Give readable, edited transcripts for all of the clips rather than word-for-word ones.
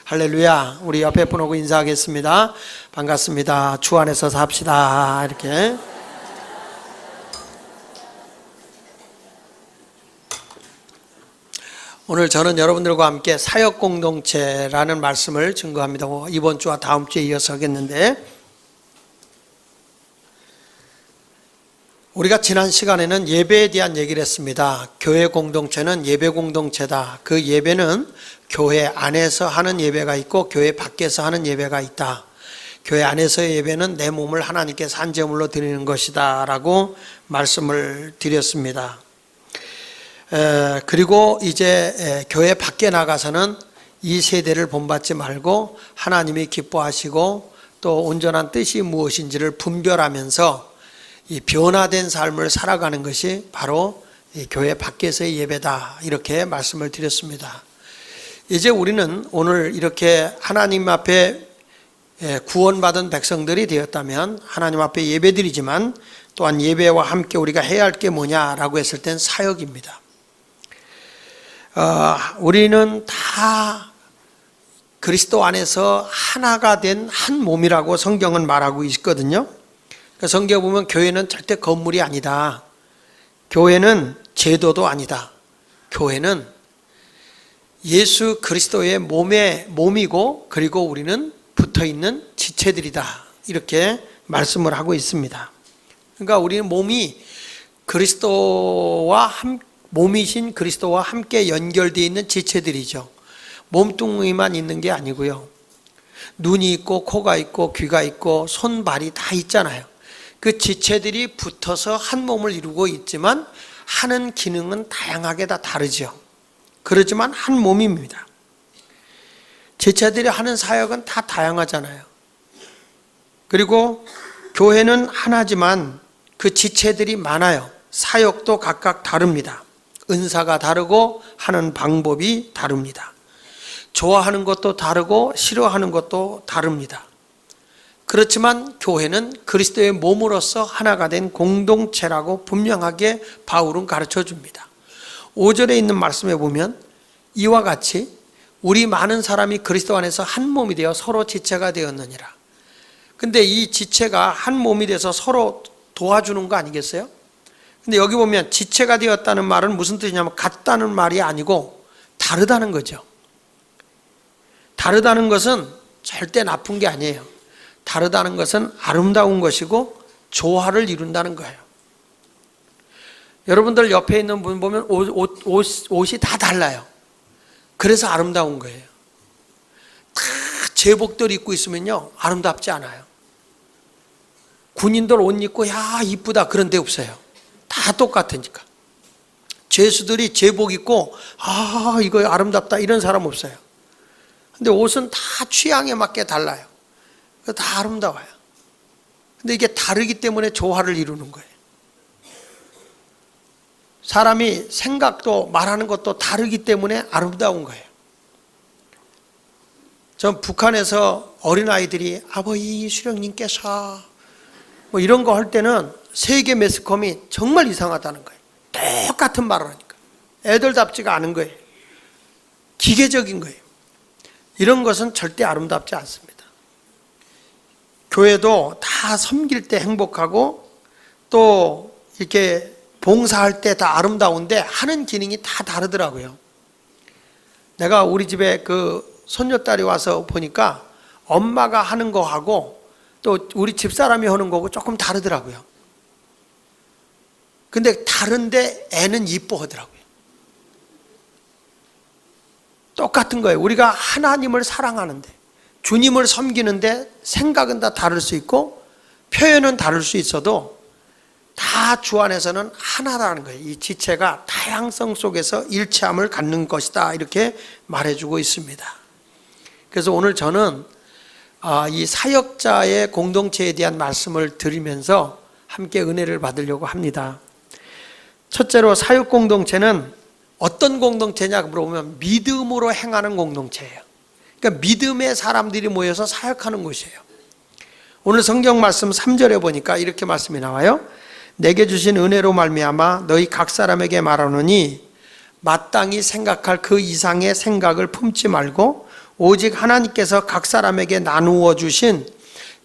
할렐루야. 우리 옆에 분 오고 인사하겠습니다. 반갑습니다. 주 안에서 삽시다. 이렇게. 오늘 저는 여러분들과 함께 사역공동체라는 말씀을 증거합니다. 이번 주와 다음 주에 이어서 하겠는데, 우리가 지난 시간에는 예배에 대한 얘기를 했습니다. 교회 공동체는 예배 공동체다. 그 예배는 교회 안에서 하는 예배가 있고 교회 밖에서 하는 예배가 있다. 교회 안에서의 예배는 내 몸을 하나님께 산제물로 드리는 것이다 라고 말씀을 드렸습니다. 그리고 이제 교회 밖에 나가서는 이 세대를 본받지 말고 하나님이 기뻐하시고 또 온전한 뜻이 무엇인지를 분별하면서 이 변화된 삶을 살아가는 것이 바로 이 교회 밖에서의 예배다, 이렇게 말씀을 드렸습니다. 이제 우리는 오늘 이렇게 하나님 앞에 구원받은 백성들이 되었다면 하나님 앞에 예배드리지만 또한 예배와 함께 우리가 해야 할 게 뭐냐라고 했을 땐 사역입니다. 우리는 다 그리스도 안에서 하나가 된 한 몸이라고 성경은 말하고 있거든요. 성경에 보면 교회는 절대 건물이 아니다. 교회는 제도도 아니다. 교회는 예수 그리스도의 몸이고 그리고 우리는 붙어있는 지체들이다. 이렇게 말씀을 하고 있습니다. 그러니까 우리는 몸이신 그리스도와 함께 연결되어 있는 지체들이죠. 몸뚱이만 있는 게 아니고요. 눈이 있고 코가 있고 귀가 있고 손, 발이 다 있잖아요. 그 지체들이 붙어서 한 몸을 이루고 있지만 하는 기능은 다양하게 다 다르죠. 그렇지만 한 몸입니다. 지체들이 하는 사역은 다 다양하잖아요. 그리고 교회는 하나지만 그 지체들이 많아요. 사역도 각각 다릅니다. 은사가 다르고 하는 방법이 다릅니다. 좋아하는 것도 다르고 싫어하는 것도 다릅니다. 그렇지만 교회는 그리스도의 몸으로서 하나가 된 공동체라고 분명하게 바울은 가르쳐 줍니다. 5절에 있는 말씀에 보면 이와 같이 우리 많은 사람이 그리스도 안에서 한 몸이 되어 서로 지체가 되었느니라. 근데 이 지체가 한 몸이 돼서 서로 도와주는 거 아니겠어요? 근데 여기 보면 지체가 되었다는 말은 무슨 뜻이냐면 같다는 말이 아니고 다르다는 거죠. 다르다는 것은 절대 나쁜 게 아니에요. 다르다는 것은 아름다운 것이고 조화를 이룬다는 거예요. 여러분들 옆에 있는 분 보면 옷이 다 달라요. 그래서 아름다운 거예요. 다 제복들 입고 있으면요 아름답지 않아요. 군인들 옷 입고 야 이쁘다 그런 데 없어요. 다 똑같으니까. 죄수들이 제복 입고 이거 아름답다 이런 사람 없어요. 근데 옷은 다 취향에 맞게 달라요. 다 아름다워요. 근데 이게 다르기 때문에 조화를 이루는 거예요. 사람이 생각도 말하는 것도 다르기 때문에 아름다운 거예요. 전 북한에서 어린아이들이 아버지 수령님께서 뭐 이런 거 할 때는 세계 매스컴이 정말 이상하다는 거예요. 똑같은 말을 하니까. 애들답지가 않은 거예요. 기계적인 거예요. 이런 것은 절대 아름답지 않습니다. 교회도 다 섬길 때 행복하고 또 이렇게 봉사할 때 다 아름다운데 하는 기능이 다 다르더라고요. 내가 우리 집에 그 손녀딸이 와서 보니까 엄마가 하는 거하고 또 우리 집사람이 하는 거하고 조금 다르더라고요. 근데 다른데 애는 이뻐하더라고요. 똑같은 거예요. 우리가 하나님을 사랑하는데 주님을 섬기는데 생각은 다 다를 수 있고 표현은 다를 수 있어도 다 주 안에서는 하나라는 거예요. 이 지체가 다양성 속에서 일체함을 갖는 것이다 이렇게 말해주고 있습니다. 그래서 오늘 저는 이 사역자의 공동체에 대한 말씀을 드리면서 함께 은혜를 받으려고 합니다. 첫째로 사역 공동체는 어떤 공동체냐 물어보면 믿음으로 행하는 공동체예요. 그러니까 믿음의 사람들이 모여서 사역하는 곳이에요. 오늘 성경 말씀 3절에 보니까 이렇게 말씀이 나와요. 내게 주신 은혜로 말미암아 너희 각 사람에게 말하노니 마땅히 생각할 그 이상의 생각을 품지 말고 오직 하나님께서 각 사람에게 나누어 주신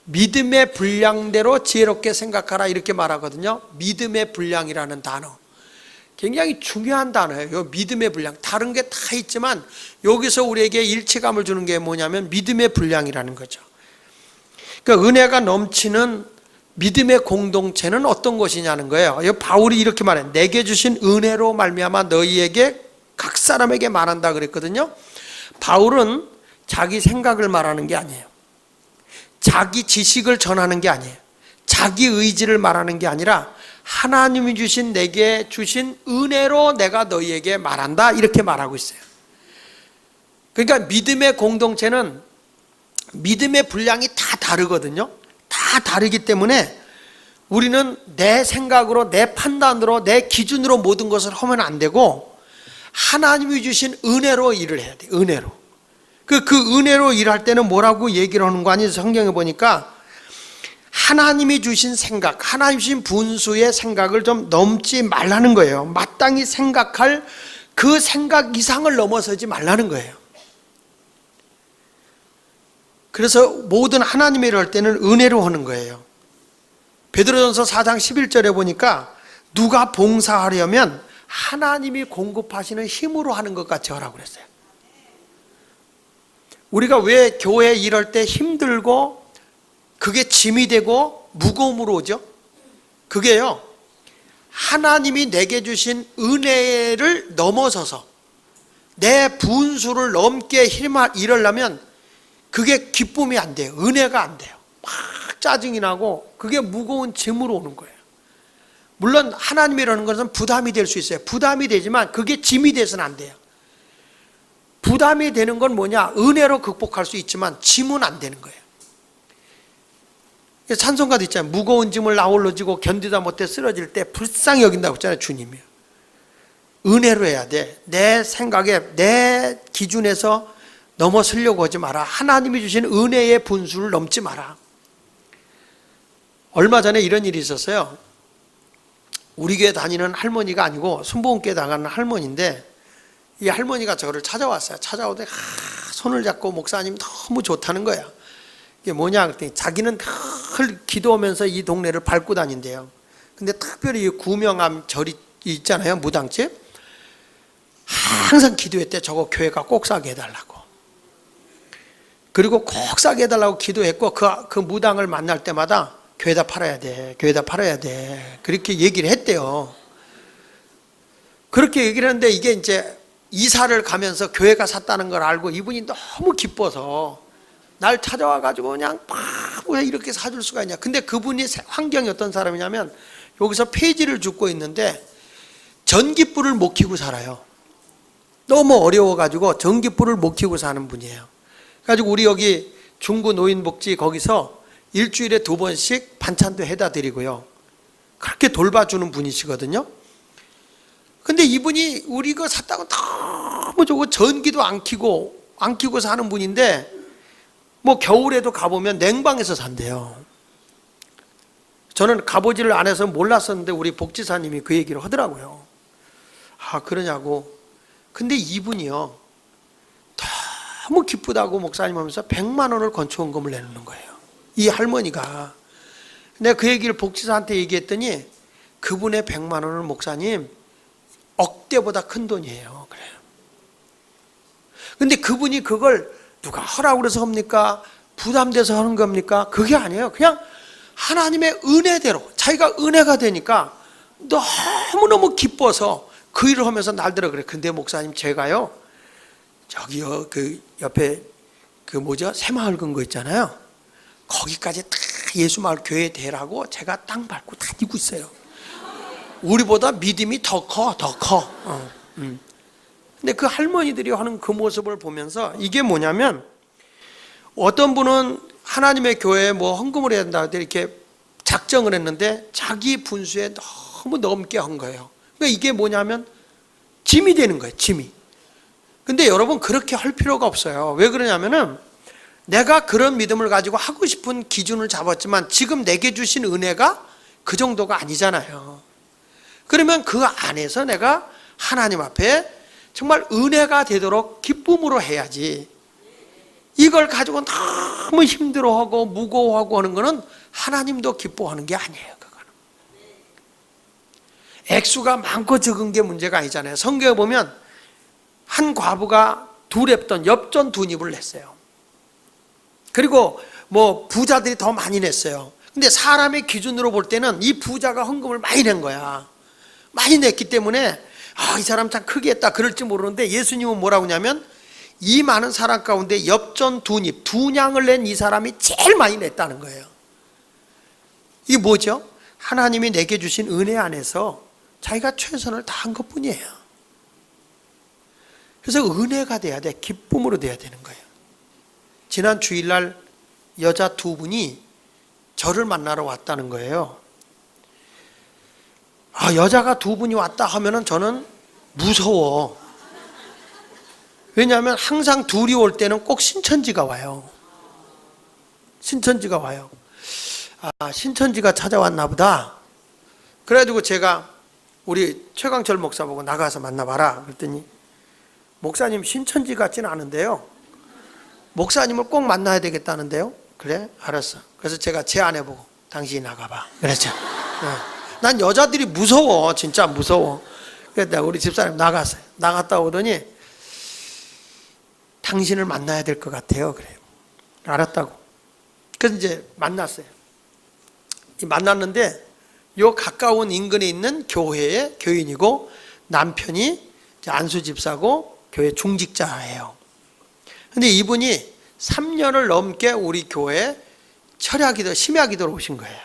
믿음의 분량대로 지혜롭게 생각하라 이렇게 말하거든요. 믿음의 분량이라는 단어 굉장히 중요한 단어예요. 요 믿음의 분량, 다른 게 다 있지만 여기서 우리에게 일체감을 주는 게 뭐냐면 믿음의 분량이라는 거죠. 그러니까 은혜가 넘치는 믿음의 공동체는 어떤 것이냐는 거예요. 바울이 이렇게 말해, 내게 주신 은혜로 말미암아 너희에게 각 사람에게 말한다 그랬거든요. 바울은 자기 생각을 말하는 게 아니에요. 자기 지식을 전하는 게 아니에요. 자기 의지를 말하는 게 아니라 하나님이 주신 내게 주신 은혜로 내가 너희에게 말한다 이렇게 말하고 있어요. 그러니까 믿음의 공동체는 믿음의 분량이 다 다르거든요. 다 다르기 때문에 우리는 내 생각으로, 내 판단으로, 내 기준으로 모든 것을 하면 안 되고 하나님이 주신 은혜로 일을 해야 돼요. 은혜로. 그 은혜로 일할 때는 뭐라고 얘기를 하는 거 아니에요? 성경에 보니까 하나님이 주신 생각, 하나님 주신 분수의 생각을 좀 넘지 말라는 거예요. 마땅히 생각할 그 생각 이상을 넘어서지 말라는 거예요. 그래서 모든 하나님의 일을 할 때는 은혜로 하는 거예요. 베드로전서 4장 11절에 보니까 누가 봉사하려면 하나님이 공급하시는 힘으로 하는 것 같이 하라고 그랬어요. 우리가 왜 교회 일할 때 힘들고 그게 짐이 되고 무거움으로 오죠? 그게요, 하나님이 내게 주신 은혜를 넘어서서 내 분수를 넘게 일하려면 그게 기쁨이 안 돼요. 은혜가 안 돼요. 막 짜증이 나고 그게 무거운 짐으로 오는 거예요. 물론 하나님이라는 것은 부담이 될 수 있어요. 부담이 되지만 그게 짐이 돼서는 안 돼요. 부담이 되는 건 뭐냐? 은혜로 극복할 수 있지만 짐은 안 되는 거예요. 찬송가도 있잖아요. 무거운 짐을 나홀로 지고 견디다 못해 쓰러질 때 불쌍히 여긴다고 했잖아요. 주님이. 은혜로 해야 돼. 내 생각에, 내 기준에서 넘어서려고 하지 마라. 하나님이 주신 은혜의 분수를 넘지 마라. 얼마 전에 이런 일이 있었어요. 우리 교회 다니는 할머니가 아니고 순복음교회 나가는 할머니인데 이 할머니가 저를 찾아왔어요. 찾아오더니 손을 잡고 목사님 너무 좋다는 거야. 이게 뭐냐 그랬더니 자기는 늘 기도하면서 이 동네를 밟고 다닌대요. 근데 특별히 구명암 절이 있잖아요. 무당집. 항상 기도했대. 저거 교회가 꼭 싸게 해달라고. 그리고 꼭 싸게 해달라고 기도했고 그 무당을 만날 때마다 교회다 팔아야 돼. 교회다 팔아야 돼. 그렇게 얘기를 했대요. 그렇게 얘기를 했는데 이게 이제 이사를 가면서 교회가 샀다는 걸 알고 이분이 너무 기뻐서 날 찾아와가지고 그냥 왜 이렇게 사줄 수가 있냐. 근데 그분이 환경이 어떤 사람이냐면 여기서 폐지를 줍고 있는데 전기불을 못 켜고 살아요. 너무 어려워가지고 전기불을 못 켜고 사는 분이에요. 그래가지고 우리 여기 중구 노인복지 거기서 일주일에 2번씩 반찬도 해다 드리고요. 그렇게 돌봐주는 분이시거든요. 근데 이분이 우리 거 샀다고 너무 좋고 전기도 안 켜고 사는 분인데 뭐 겨울에도 가보면 냉방에서 산대요. 저는 가보지를 안 해서 몰랐었는데 우리 복지사님이 그 얘기를 하더라고요. 아, 그러냐고. 근데 이분이요, 너무 기쁘다고 목사님 하면서 100만 원을 건축원금을 내놓는 거예요. 이 할머니가. 내가 그 얘기를 복지사한테 얘기했더니 그분의 100만 원을 목사님 억대보다 큰 돈이에요. 그래요. 근데 그분이 그걸 누가 하라고 그래서 합니까? 부담돼서 하는 겁니까? 그게 아니에요. 그냥 하나님의 은혜대로 자기가 은혜가 되니까 너무너무 기뻐서 그 일을 하면서 날들어 그래. 근데 목사님 제가요 저기요 그 옆에 그 뭐죠? 새마을 근거 있잖아요. 거기까지 다 예수마을 교회 대라고 제가 땅 밟고 다니고 있어요. 우리보다 믿음이 더 커. 근데 그 할머니들이 하는 그 모습을 보면서 이게 뭐냐면 어떤 분은 하나님의 교회에 뭐 헌금을 해야 된다 이렇게 작정을 했는데 자기 분수에 너무 넘게 한 거예요. 그러니까 이게 뭐냐면 짐이 되는 거예요. 짐이. 근데 여러분 그렇게 할 필요가 없어요. 왜 그러냐면은 내가 그런 믿음을 가지고 하고 싶은 기준을 잡았지만 지금 내게 주신 은혜가 그 정도가 아니잖아요. 그러면 그 안에서 내가 하나님 앞에 정말 은혜가 되도록 기쁨으로 해야지. 이걸 가지고 너무 힘들어하고 무거워하고 하는 거는 하나님도 기뻐하는 게 아니에요. 그거는 액수가 많고 적은 게 문제가 아니잖아요. 성경에 보면 한 과부가 엽전 두 입을 냈어요. 그리고 뭐 부자들이 더 많이 냈어요. 근데 사람의 기준으로 볼 때는 이 부자가 헌금을 많이 낸 거야. 많이 냈기 때문에 이 사람 참 크게 했다 그럴지 모르는데, 예수님은 뭐라고 하냐면 이 많은 사람 가운데 엽전 두 입, 두 냥을 낸 이 사람이 제일 많이 냈다는 거예요. 이게 뭐죠? 하나님이 내게 주신 은혜 안에서 자기가 최선을 다한 것뿐이에요. 그래서 은혜가 돼야 돼. 기쁨으로 돼야 되는 거예요. 지난 주일날 여자 두 분이 저를 만나러 왔다는 거예요. 여자가 두 분이 왔다 하면은 저는 무서워. 왜냐하면 항상 둘이 올 때는 꼭 신천지가 와요. 신천지가 와요. 신천지가 찾아왔나 보다. 그래가지고 제가 우리 최강철 목사 보고 나가서 만나봐라 그랬더니, 목사님 신천지 같지는 않은데요, 목사님을 꼭 만나야 되겠다는데요. 그래? 알았어. 그래서 제가 제 아내 보고 당신이 나가봐 그랬죠. 난 여자들이 무서워. 진짜 무서워. 그래서 우리 집사님 나갔어요. 나갔다 오더니 당신을 만나야 될 것 같아요. 그래요. 알았다고. 그래서 이제 만났어요. 만났는데 요 가까운 인근에 있는 교회의 교인이고, 남편이 안수 집사고 교회 중직자예요. 근데 이분이 3년을 넘게 우리 교회에 철야기도, 심야기도로 오신 거예요.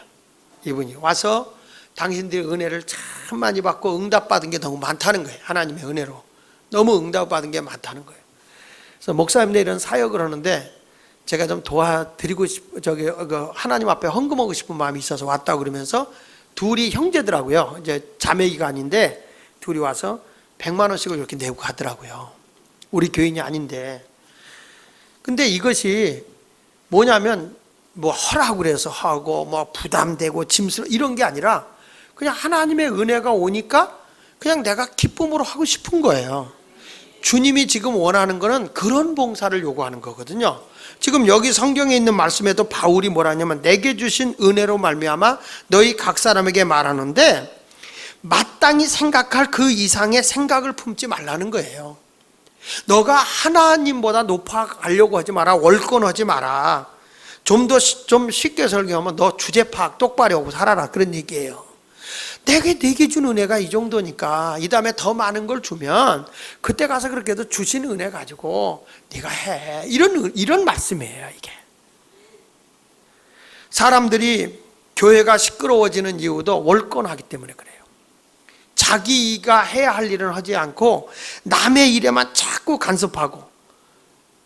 이분이 와서 당신들의 은혜를 참 많이 받고 응답받은 게 너무 많다는 거예요. 하나님의 은혜로 너무 응답받은 게 많다는 거예요. 그래서 목사님들 이런 사역을 하는데 제가 좀 도와드리고 하나님 앞에 헌금하고 싶은 마음이 있어서 왔다고 그러면서, 둘이 형제더라고요. 이제 자매기가 아닌데 둘이 와서 100만 원씩을 이렇게 내고 가더라고요. 우리 교인이 아닌데. 근데 이것이 뭐냐면 뭐 하라고 그래서 하고 뭐 부담되고 짐스러워 이런 게 아니라 그냥 하나님의 은혜가 오니까 그냥 내가 기쁨으로 하고 싶은 거예요. 주님이 지금 원하는 거는 그런 봉사를 요구하는 거거든요. 지금 여기 성경에 있는 말씀에도 바울이 뭐라 하냐면, 내게 주신 은혜로 말미암아 너희 각 사람에게 말하는데 마땅히 생각할 그 이상의 생각을 품지 말라는 거예요. 너가 하나님보다 높아가려고 하지 마라. 월권하지 마라. 좀 쉽게 설교하면 너 주제 파악 똑바로 하고 살아라, 그런 얘기예요. 내게 준 은혜가 이 정도니까 이 다음에 더 많은 걸 주면 그때 가서 그렇게 해도 주신 은혜 가지고 네가 해. 이런 말씀이에요. 이게 사람들이 교회가 시끄러워지는 이유도 월권하기 때문에 그래요. 자기가 해야 할 일은 하지 않고 남의 일에만 자꾸 간섭하고,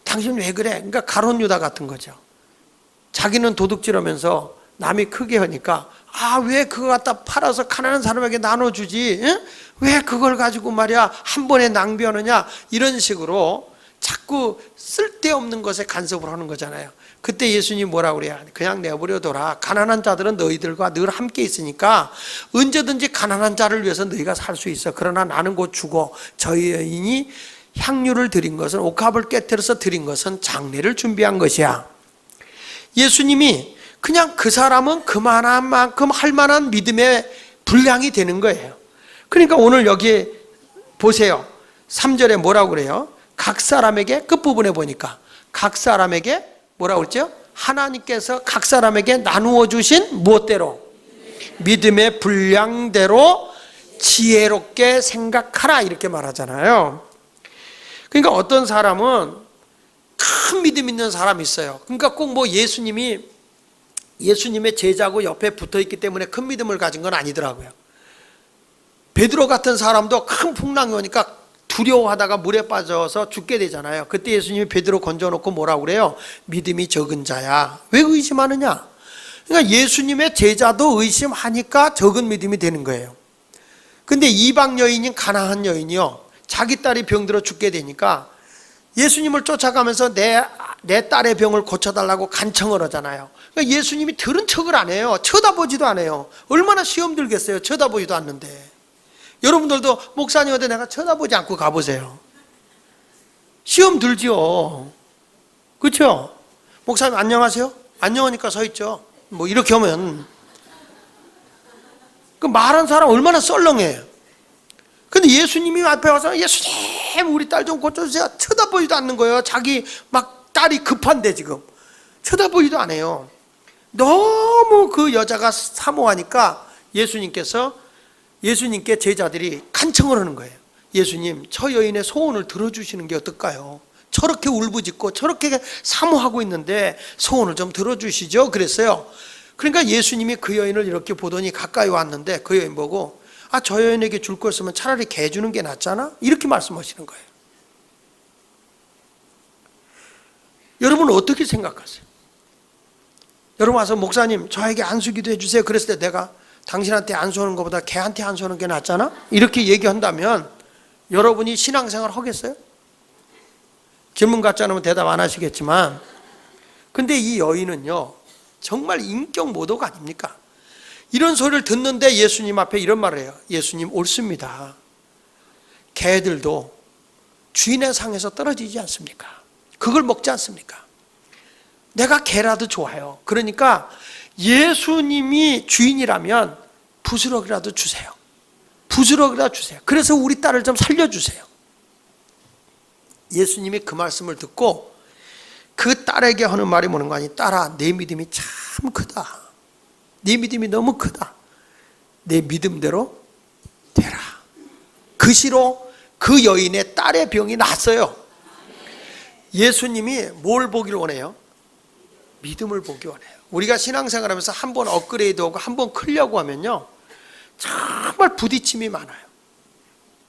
당신 왜 그래? 그러니까 가룟 유다 같은 거죠. 자기는 도둑질하면서 남이 크게 하니까 왜 그거 갖다 팔아서 가난한 사람에게 나눠주지? 왜 그걸 가지고 말이야 한 번에 낭비하느냐? 이런 식으로 자꾸 쓸데없는 것에 간섭을 하는 거잖아요. 그때 예수님이 뭐라고 그래요? 그냥 내버려둬라. 가난한 자들은 너희들과 늘 함께 있으니까 언제든지 가난한 자를 위해서 너희가 살 수 있어. 그러나 나는 곧 죽어. 저희 여인이 향유를 드린 것은, 옥합을 깨뜨려서 드린 것은 장례를 준비한 것이야. 예수님이 그냥 그 사람은 그만한 만큼 할 만한 믿음의 분량이 되는 거예요. 그러니까 오늘 여기 보세요. 3절에 뭐라고 그래요? 각 사람에게, 끝부분에 보니까 각 사람에게 뭐라고 그랬죠? 하나님께서 각 사람에게 나누어 주신 무엇대로? 믿음의 분량대로 지혜롭게 생각하라, 이렇게 말하잖아요. 그러니까 어떤 사람은 큰 믿음 있는 사람이 있어요. 그러니까 꼭 뭐 예수님의 제자고 옆에 붙어있기 때문에 큰 믿음을 가진 건 아니더라고요. 베드로 같은 사람도 큰 풍랑이 오니까 두려워하다가 물에 빠져서 죽게 되잖아요. 그때 예수님이 베드로 건져놓고 뭐라고 그래요? 믿음이 적은 자야, 왜 의심하느냐? 그러니까 예수님의 제자도 의심하니까 적은 믿음이 되는 거예요. 근데 이방 여인인 가나안 여인이요, 자기 딸이 병들어 죽게 되니까 예수님을 쫓아가면서 내 딸의 병을 고쳐달라고 간청을 하잖아요. 그러니까 예수님이 들은 척을 안 해요. 쳐다보지도 않아요. 얼마나 시험 들겠어요. 쳐다보지도 않는데. 여러분들도 목사님한테 내가 쳐다보지 않고 가보세요. 시험 들지요. 그렇죠? 목사님 안녕하세요? 안녕하니까 서 있죠. 뭐 이렇게 하면 그 말한 사람 얼마나 썰렁해요. 근데 예수님이 앞에 와서 예수님 우리 딸 좀 고쳐주세요. 쳐다보지도 않는 거예요. 자기 막 딸이 급한데 지금 쳐다보지도 않아요. 너무 그 여자가 사모하니까 예수님께 제자들이 간청을 하는 거예요. 예수님, 저 여인의 소원을 들어주시는 게 어떨까요? 저렇게 울부짖고 저렇게 사모하고 있는데 소원을 좀 들어주시죠. 그랬어요. 그러니까 예수님이 그 여인을 이렇게 보더니 가까이 왔는데 그 여인 보고 저 여인에게 줄 거 있으면 차라리 개 주는 게 낫잖아? 이렇게 말씀하시는 거예요. 여러분은 어떻게 생각하세요? 여러분 와서 목사님 저에게 안수기도 해주세요. 그랬을 때 내가 당신한테 안수하는 것보다 개한테 안수하는 게 낫잖아? 이렇게 얘기한다면 여러분이 신앙생활 하겠어요? 질문 같지 않으면 대답 안 하시겠지만, 근데 이 여인은요 정말 인격 모독 아닙니까? 이런 소리를 듣는데 예수님 앞에 이런 말을 해요. 예수님 옳습니다. 개들도 주인의 상에서 떨어지지 않습니까? 그걸 먹지 않습니까? 내가 개라도 좋아요. 그러니까 예수님이 주인이라면 부스러기라도 주세요. 부스러기라도 주세요. 그래서 우리 딸을 좀 살려주세요. 예수님이 그 말씀을 듣고 그 딸에게 하는 말이 뭐는 거 아니? 딸아, 내 믿음이 참 크다. 네 믿음이 너무 크다. 내 믿음대로 되라. 그 시로 그 여인의 딸의 병이 났어요. 예수님이 뭘 보기를 원해요? 믿음을 보기 원해요. 우리가 신앙생활하면서 한 번 업그레이드하고 한 번 크려고 하면요 정말 부딪힘이 많아요.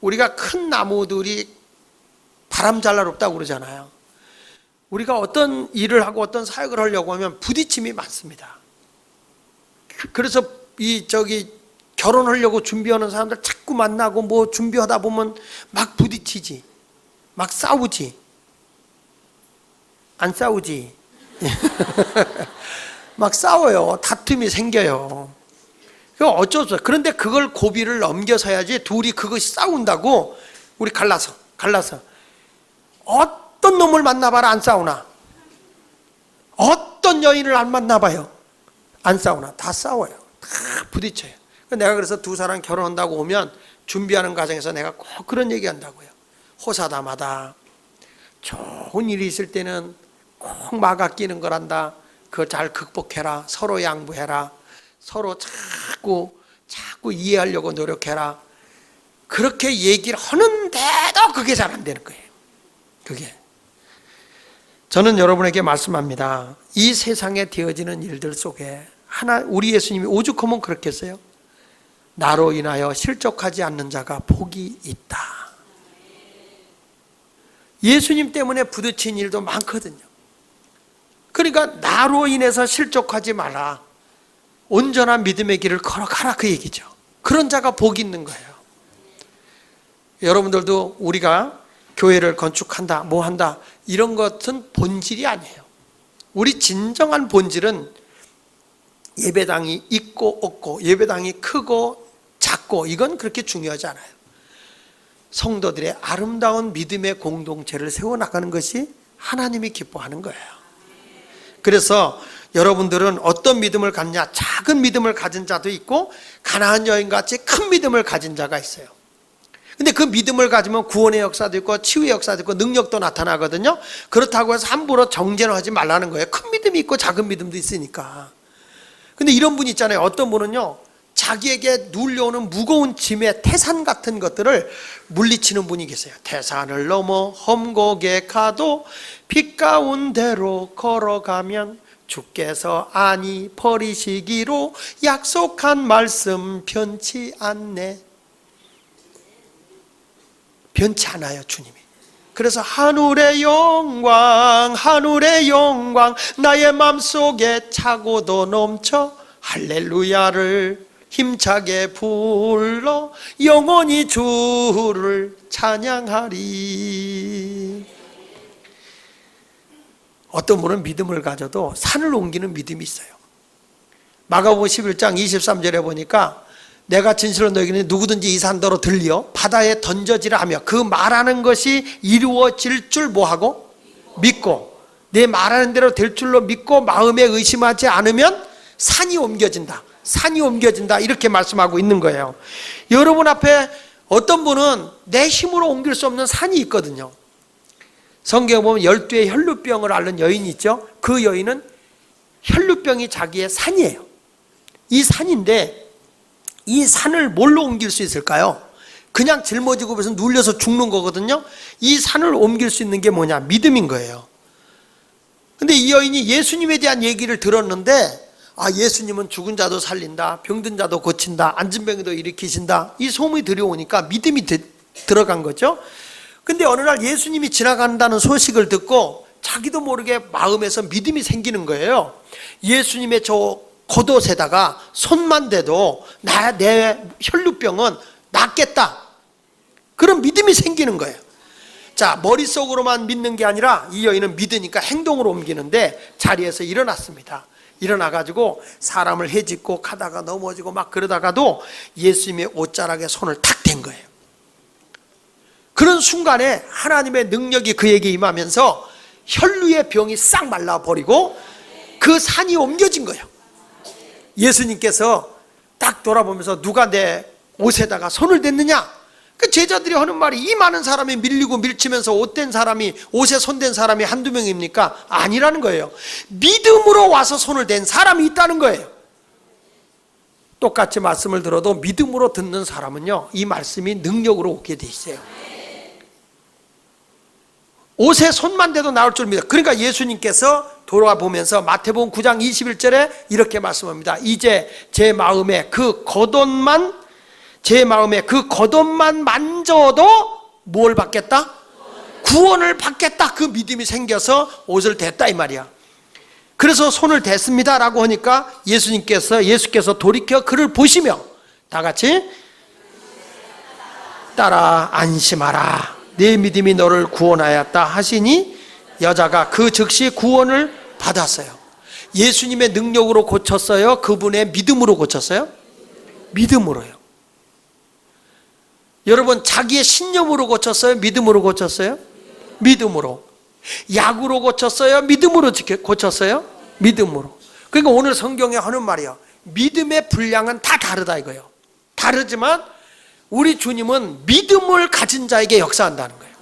우리가 큰 나무들이 바람 잘 날 없다고 그러잖아요. 우리가 어떤 일을 하고 어떤 사역을 하려고 하면 부딪힘이 많습니다. 그래서 결혼하려고 준비하는 사람들 자꾸 만나고 뭐 준비하다 보면 막 부딪히지, 막 싸우지. 안 싸우지? 막 싸워요. 다툼이 생겨요. 어쩔 수 없어요. 그런데 그걸 고비를 넘겨서야지. 둘이 그것이 싸운다고 우리 갈라서 어떤 놈을 만나봐라 안 싸우나? 어떤 여인을 안 만나봐요 안 싸우나? 다 싸워요. 다 부딪혀요. 내가 그래서 두 사람 결혼한다고 오면 준비하는 과정에서 내가 꼭 그런 얘기 한다고요. 호사다마다 좋은 일이 있을 때는 꼭 막 아끼는 거란다. 그거 잘 극복해라. 서로 양보해라. 서로 자꾸 이해하려고 노력해라. 그렇게 얘기를 하는데도 그게 잘 안 되는 거예요. 그게. 저는 여러분에게 말씀합니다. 이 세상에 되어지는 일들 속에 우리 예수님이 오죽하면 그렇게 했어요. 나로 인하여 실족하지 않는 자가 복이 있다. 예수님 때문에 부딪힌 일도 많거든요. 그러니까 나로 인해서 실족하지 마라. 온전한 믿음의 길을 걸어가라 그 얘기죠. 그런 자가 복이 있는 거예요. 여러분들도 우리가 교회를 건축한다, 뭐 한다, 이런 것은 본질이 아니에요. 우리 진정한 본질은 예배당이 있고 없고, 예배당이 크고 작고, 이건 그렇게 중요하지 않아요. 성도들의 아름다운 믿음의 공동체를 세워나가는 것이 하나님이 기뻐하는 거예요. 그래서 여러분들은 어떤 믿음을 갖냐? 작은 믿음을 가진 자도 있고 가나안 여인같이 큰 믿음을 가진 자가 있어요. 근데 그 믿음을 가지면 구원의 역사도 있고 치유의 역사도 있고 능력도 나타나거든요. 그렇다고 해서 함부로 정죄는 하지 말라는 거예요. 큰 믿음이 있고 작은 믿음도 있으니까. 근데 이런 분이 있잖아요. 어떤 분은요, 자기에게 눌려오는 무거운 짐의 태산 같은 것들을 물리치는 분이 계세요. 태산을 넘어 험곡에 가도 빛 가운데로 걸어가면 주께서 아니 버리시기로 약속한 말씀 변치 않네. 변치 않아요, 주님이. 그래서 하늘의 영광 나의 맘속에 차고도 넘쳐 할렐루야를 힘차게 불러 영원히 주를 찬양하리. 어떤 분은 믿음을 가져도 산을 옮기는 믿음이 있어요. 마가복음 11장 23절에 보니까 내가 진실로 너에게는 누구든지 이 산더러 들려 바다에 던져지라 하며 그 말하는 것이 이루어질 줄 뭐하고? 믿고 내 말하는 대로 될 줄로 믿고 마음에 의심하지 않으면 산이 옮겨진다. 산이 옮겨진다. 이렇게 말씀하고 있는 거예요. 여러분 앞에 어떤 분은 내 힘으로 옮길 수 없는 산이 있거든요. 성경에 보면 12의 혈루병을 앓는 여인이 있죠. 그 여인은 혈루병이 자기의 산이에요. 이 산인데 이 산을 뭘로 옮길 수 있을까요? 그냥 짊어지고 그래서 눌려서 죽는 거거든요. 이 산을 옮길 수 있는 게 뭐냐? 믿음인 거예요. 근데 이 여인이 예수님에 대한 얘기를 들었는데 예수님은 죽은 자도 살린다, 병든 자도 고친다, 앉은 병도 일으키신다, 이 소문이 들려오니까 믿음이 들어간 거죠. 근데 어느 날 예수님이 지나간다는 소식을 듣고 자기도 모르게 마음에서 믿음이 생기는 거예요. 예수님의 저 겉옷에다가 손만 대도 내 혈루병은 낫겠다, 그런 믿음이 생기는 거예요. 자, 머릿속으로만 믿는 게 아니라 이 여인은 믿으니까 행동으로 옮기는데 자리에서 일어났습니다. 일어나가지고 사람을 헤집고 가다가 넘어지고 막 그러다가도 예수님의 옷자락에 손을 탁 댄 거예요. 그런 순간에 하나님의 능력이 그에게 임하면서 혈루의 병이 싹 말라버리고 그 산이 옮겨진 거예요. 예수님께서 딱 돌아보면서 누가 내 옷에다가 손을 댔느냐? 그 제자들이 하는 말이, 이 많은 사람이 밀리고 밀치면서 옷된 사람이, 옷에 손댄 사람이 한두 명입니까? 아니라는 거예요. 믿음으로 와서 손을 댄 사람이 있다는 거예요. 똑같이 말씀을 들어도 믿음으로 듣는 사람은요, 이 말씀이 능력으로 오게 돼 있어요. 옷에 손만 대도 나올 줄 믿어. 그러니까 예수님께서 돌아보면서 마태복음 9장 21절에 이렇게 말씀합니다. 이제 제 마음에 그 겉옷만 만져도 뭘 받겠다? 구원을 받겠다. 그 믿음이 생겨서 옷을 댔다 이 말이야. 그래서 손을 댔습니다 라고 하니까 예수께서 돌이켜 그를 보시며 다 같이 따라 안심하라, 내 믿음이 너를 구원하였다 하시니 여자가 그 즉시 구원을 받았어요. 예수님의 능력으로 고쳤어요? 그분의 믿음으로 고쳤어요? 믿음으로요. 여러분, 자기의 신념으로 고쳤어요? 믿음으로 고쳤어요? 믿음으로. 약으로 고쳤어요? 믿음으로 고쳤어요? 믿음으로. 그러니까 오늘 성경에 하는 말이에요. 믿음의 분량은 다 다르다 이거예요. 다르지만 우리 주님은 믿음을 가진 자에게 역사한다는 거예요.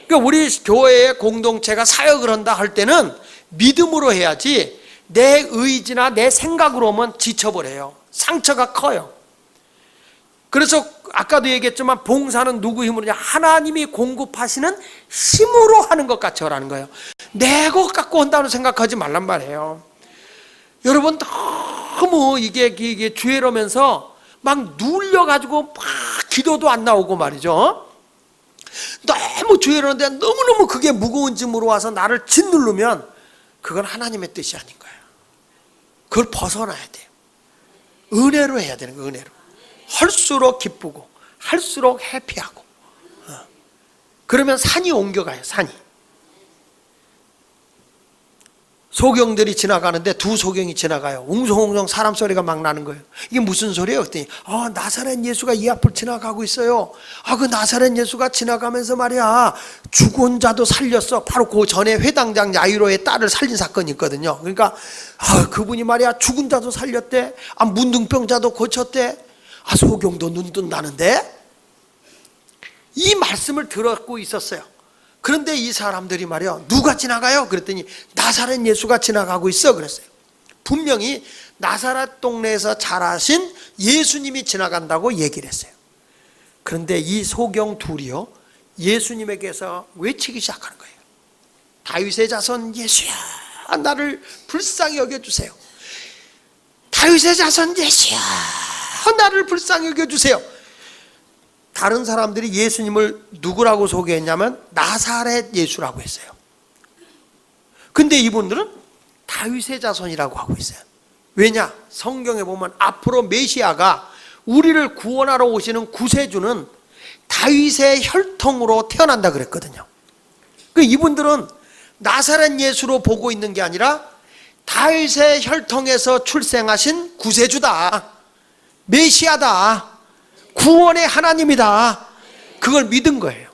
그러니까 우리 교회의 공동체가 사역을 한다 할 때는 믿음으로 해야지 내 의지나 내 생각으로 하면 지쳐버려요. 상처가 커요. 그래서 아까도 얘기했지만 봉사는 누구 힘으로냐? 하나님이 공급하시는 힘으로 하는 것 같이 하라는 거예요. 내 것 갖고 한다고 생각하지 말란 말이에요. 여러분, 너무 이게 주애로면서 막 눌려가지고 막 기도도 안 나오고 말이죠. 너무 주애로는데 너무너무 그게 무거운 짐으로 와서 나를 짓누르면 그건 하나님의 뜻이 아닌 거예요. 그걸 벗어나야 돼요. 은혜로 해야 되는 거예요. 은혜로. 할수록 기쁘고 할수록 해피하고. 그러면 산이 옮겨가요. 산이. 소경들이 지나가는데 두 소경이 지나가요. 웅성웅성 사람 소리가 막 나는 거예요. 이게 무슨 소리예요? 그랬더니 나사렛 예수가 이 앞을 지나가고 있어요. 그 나사렛 예수가 지나가면서 말이야 죽은 자도 살렸어. 바로 그 전에 회당장 야이로의 딸을 살린 사건이 있거든요. 그러니까 그분이 말이야 죽은 자도 살렸대. 문둥병자도 고쳤대. 소경도 눈 뜬다는데? 이 말씀을 들었고 있었어요. 그런데 이 사람들이 말이야 누가 지나가요? 그랬더니 나사렛 예수가 지나가고 있어 그랬어요. 분명히 나사렛 동네에서 자라신 예수님이 지나간다고 얘기를 했어요. 그런데 이 소경 둘이요 예수님에게서 외치기 시작하는 거예요. 다윗의 자손 예수야, 나를 불쌍히 여겨주세요. 다윗의 자손 예수야, 나를 불쌍히 여겨주세요. 다른 사람들이 예수님을 누구라고 소개했냐면 나사렛 예수라고 했어요. 근데 이분들은 다윗의 자손이라고 하고 있어요. 왜냐? 성경에 보면 앞으로 메시아가 우리를 구원하러 오시는 구세주는 다윗의 혈통으로 태어난다 그랬거든요. 이분들은 나사렛 예수로 보고 있는 게 아니라 다윗의 혈통에서 출생하신 구세주다, 메시아다, 구원의 하나님이다, 그걸 믿은 거예요.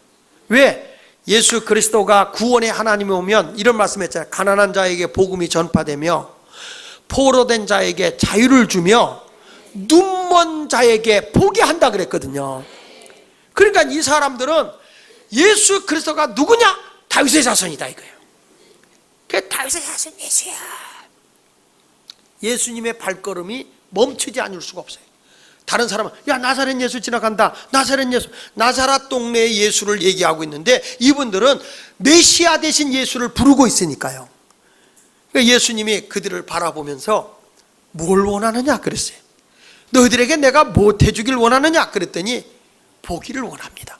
왜? 예수 그리스도가 구원의 하나님이 오면 이런 말씀했잖아요. 가난한 자에게 복음이 전파되며 포로된 자에게 자유를 주며 눈먼 자에게 보게 한다 그랬거든요. 그러니까 이 사람들은 예수 그리스도가 누구냐? 다윗의 자손이다 이거예요. 그 다윗의 자손 예수야. 예수님의 발걸음이 멈추지 않을 수가 없어요. 다른 사람은 야 나사렛 예수 지나간다. 나사렛 예수. 나사렛 동네의 예수를 얘기하고 있는데 이분들은 메시아 대신 예수를 부르고 있으니까요. 그러니까 예수님이 그들을 바라보면서 뭘 원하느냐 그랬어요. 너희들에게 내가 뭐 해주길 원하느냐 그랬더니 보기를 원합니다.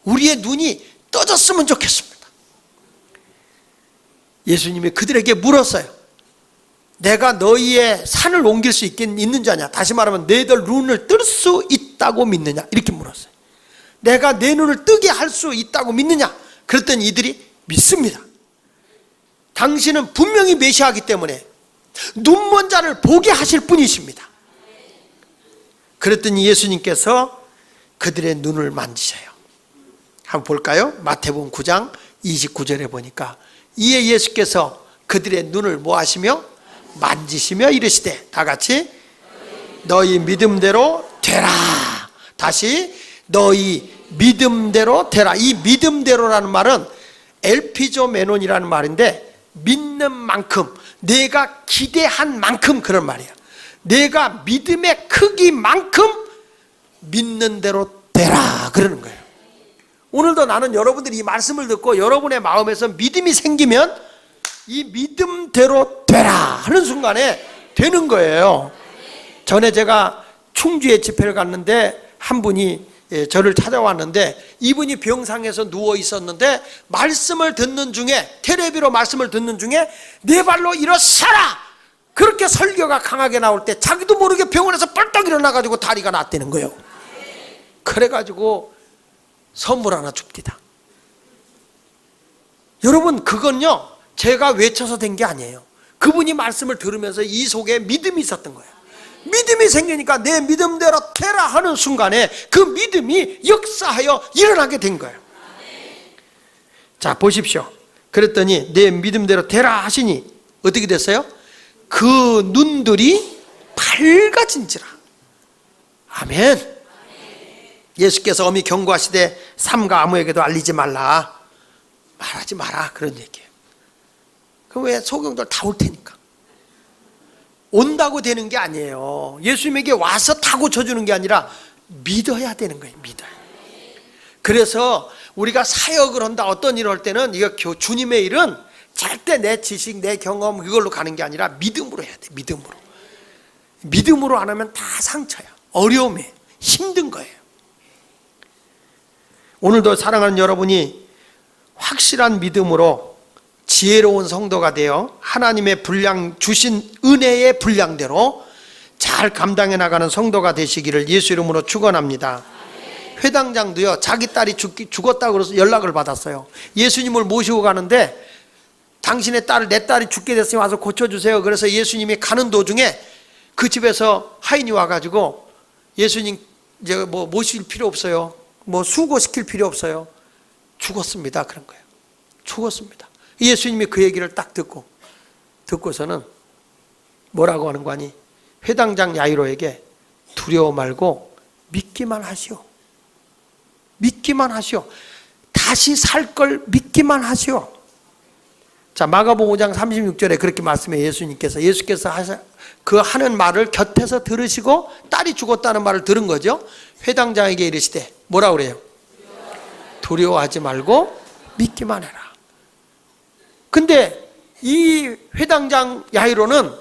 우리의 눈이 떠졌으면 좋겠습니다. 예수님이 그들에게 물었어요. 내가 너희의 산을 옮길 수 있는 자냐? 다시 말하면 너희들 눈을 뜰 수 있다고 믿느냐? 이렇게 물었어요. 내가 내 눈을 뜨게 할 수 있다고 믿느냐? 그랬더니 이들이 믿습니다. 당신은 분명히 메시아이기 때문에 눈먼 자를 보게 하실 분이십니다. 그랬더니 예수님께서 그들의 눈을 만지셔요. 한번 볼까요? 마태복음 9장 29절에 보니까 이에 예수께서 그들의 눈을 뭐 하시며 만지시며 이르시되 다 같이 너희 믿음대로 되라. 다시 너희 믿음대로 되라. 이 믿음대로라는 말은 엘피조메논이라는 말인데 믿는 만큼, 내가 기대한 만큼 그런 말이에요. 내가 믿음의 크기만큼 믿는 대로 되라 그러는 거예요. 오늘도 나는 여러분들이 이 말씀을 듣고 여러분의 마음에서 믿음이 생기면 이 믿음대로 되라 하는 순간에 되는 거예요. 전에 제가 충주에 집회를 갔는데 한 분이 저를 찾아왔는데 이분이 병상에서 누워 있었는데 말씀을 듣는 중에, 텔레비로 말씀을 듣는 중에 네 발로 일어서라 그렇게 설교가 강하게 나올 때 자기도 모르게 병원에서 뻘떡 일어나가지고 다리가 낫다는 거예요. 그래가지고 선물 하나 줍니다. 여러분 그건요 제가 외쳐서 된 게 아니에요. 그분이 말씀을 들으면서 이 속에 믿음이 있었던 거예요. 믿음이 생기니까 내 믿음대로 되라 하는 순간에 그 믿음이 역사하여 일어나게 된 거예요. 자 보십시오. 그랬더니 내 믿음대로 되라 하시니 어떻게 됐어요? 그 눈들이 밝아진지라. 아멘. 예수께서 엄히 경고하시되 삼가 아무에게도 알리지 말라. 말하지 마라 그런 얘기예요. 그럼 왜 소경들 다 올 테니까. 온다고 되는 게 아니에요. 예수님에게 와서 다 고쳐주는 게 아니라 믿어야 되는 거예요. 믿어요. 그래서 우리가 사역을 한다, 어떤 일을 할 때는 이거 주님의 일은 절대 내 지식, 내 경험 이걸로 가는 게 아니라 믿음으로 해야 돼. 믿음으로. 믿음으로 안 하면 다 상처야. 어려움에 힘든 거예요. 오늘도 사랑하는 여러분이 확실한 믿음으로 지혜로운 성도가 되어 하나님의 분량 주신 은혜의 분량대로 잘 감당해 나가는 성도가 되시기를 예수 이름으로 축원합니다. 회당장도요 자기 딸이 죽었다고 그래서 연락을 받았어요. 예수님을 모시고 가는데 당신의 딸을, 내 딸이 죽게 됐으니 와서 고쳐주세요. 그래서 예수님이 가는 도중에 그 집에서 하인이 와가지고 예수님 이제 뭐 모실 필요 없어요. 뭐 수고시킬 필요 없어요. 죽었습니다. 그런 거예요. 죽었습니다. 예수님이 그 얘기를 딱 듣고서는 뭐라고 하는 거 아니? 회당장 야이로에게 두려워 말고 믿기만 하시오. 믿기만 하시오. 다시 살 걸 믿기만 하시오. 자, 마가복음 5장 36절에 그렇게 말씀해. 예수께서 그 하는 말을 곁에서 들으시고 딸이 죽었다는 말을 들은 거죠. 회당장에게 이르시되 뭐라 그래요? 두려워하지 말고 믿기만 해라. 근데 이 회당장 야이로는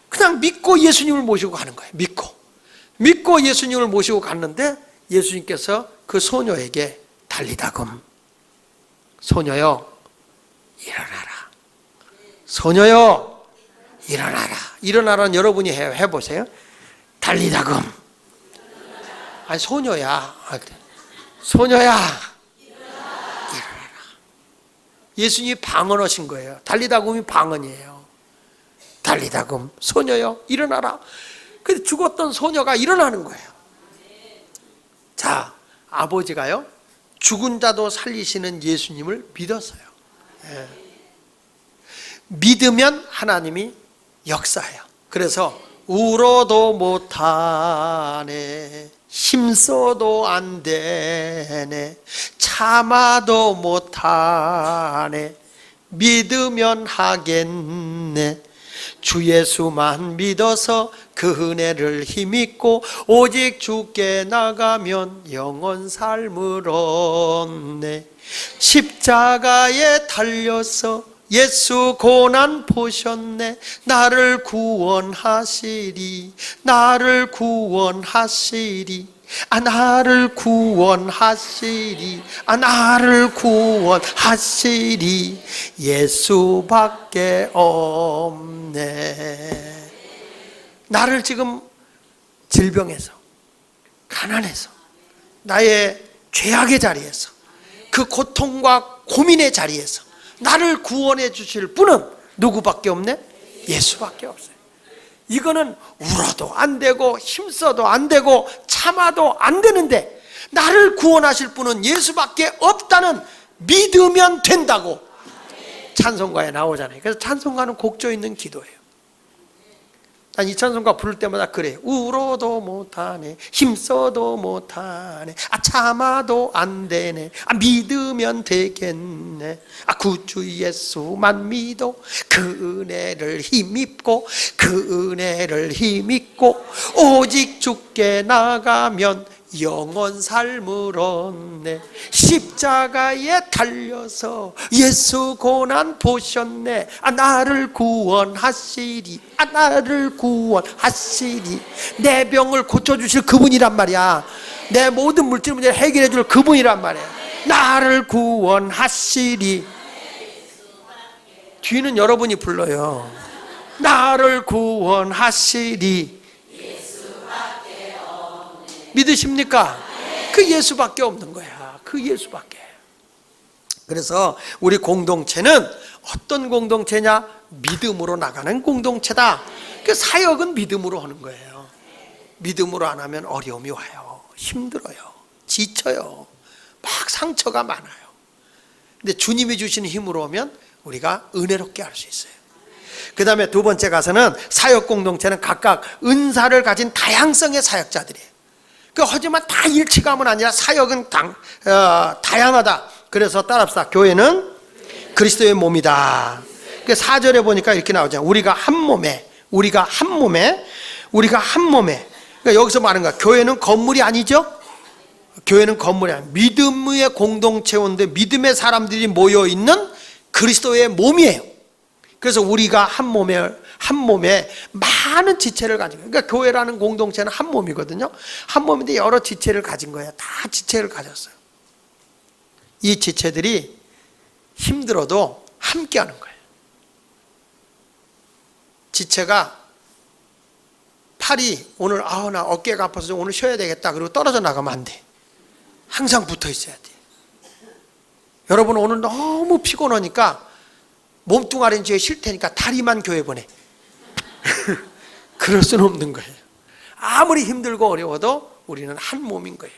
그냥 믿고 예수님을 모시고 가는 거예요. 믿고 예수님을 모시고 갔는데 예수님께서 그 소녀에게 달리다금 소녀여 일어나라. 소녀여 일어나라. 일어나라는 여러분이 해보세요. 달리다금. 아니 소녀야. 소녀야 일어나라. 예수님이 방언하신 거예요. 달리다금이 방언이에요. 달리다금 소녀여 일어나라. 근데 죽었던 소녀가 일어나는 거예요. 자, 아버지가요 죽은 자도 살리시는 예수님을 믿었어요. 예. 믿으면 하나님이 역사해요. 그래서 울어도 못하네, 힘써도 안 되네, 참아도 못하네, 믿으면 하겠네. 주 예수만 믿어서 그 은혜를 힘입고 오직 주께 나가면 영원 삶을 얻네. 십자가에 달려서 예수 고난 보셨네. 나를 구원하시리, 나를 구원하시리, 나를 구원하시리, 나를 구원하시리. 예수밖에 없네. 나를 지금 질병에서, 가난해서, 나의 죄악의 자리에서, 그 고통과 고민의 자리에서 나를 구원해 주실 분은 누구밖에 없네? 예수밖에 없어요. 이거는 울어도 안 되고 힘써도 안 되고 참아도 안 되는데, 나를 구원하실 분은 예수밖에 없다는 믿으면 된다고 찬송가에 나오잖아요. 그래서 찬송가는 곡조 있는 기도예요. 난 이 찬송가 부를 때마다 그래요. 울어도 못하네, 힘써도 못하네, 참아도 안 되네, 믿으면 되겠네, 구주 예수만 믿어 그 은혜를 힘입고, 그 은혜를 힘입고 오직 주께 나가면 영원 삶을 얻네. 십자가에 달려서 예수 고난 보셨네. 나를 구원하시리, 나를 구원하시리. 내 병을 고쳐주실 그분이란 말이야. 내 모든 물질 문제를 해결해 줄 그분이란 말이야. 나를 구원하시리. 뒤는 여러분이 불러요. 나를 구원하시리. 믿으십니까? 그 예수밖에 없는 거야. 그 예수밖에. 그래서 우리 공동체는 어떤 공동체냐? 믿음으로 나가는 공동체다. 그 사역은 믿음으로 하는 거예요. 믿음으로 안 하면 어려움이 와요. 힘들어요. 지쳐요. 막 상처가 많아요. 근데 주님이 주시는 힘으로 오면 우리가 은혜롭게 할 수 있어요. 그 다음에 두 번째 가서는 사역 공동체는 각각 은사를 가진 다양성의 사역자들이에요. 하지만 다 일치감은 아니라 사역은 다양하다. 그래서 따라합시다. 교회는 그리스도의 몸이다. 4절에 보니까 이렇게 나오잖아요. 우리가 한 몸에, 우리가 한 몸에, 우리가 한 몸에. 그러니까 여기서 말하는 거야. 교회는 건물이 아니죠? 교회는 건물이 아니에요. 믿음의 공동체인데 믿음의 사람들이 모여있는 그리스도의 몸이에요. 그래서 우리가 한 몸에 많은 지체를 가진 거예요. 그러니까 교회라는 공동체는 한 몸이거든요. 한 몸인데 여러 지체를 가진 거예요. 다 지체를 가졌어요. 이 지체들이 힘들어도 함께 하는 거예요. 지체가 팔이 오늘 나 어깨가 아파서 오늘 쉬어야 되겠다 그리고 떨어져 나가면 안 돼. 항상 붙어 있어야 돼. 여러분 오늘 너무 피곤하니까 몸뚱아리는 뒤에 쉴 테니까 다리만 교회 보내. 그럴 수는 없는 거예요. 아무리 힘들고 어려워도 우리는 한 몸인 거예요.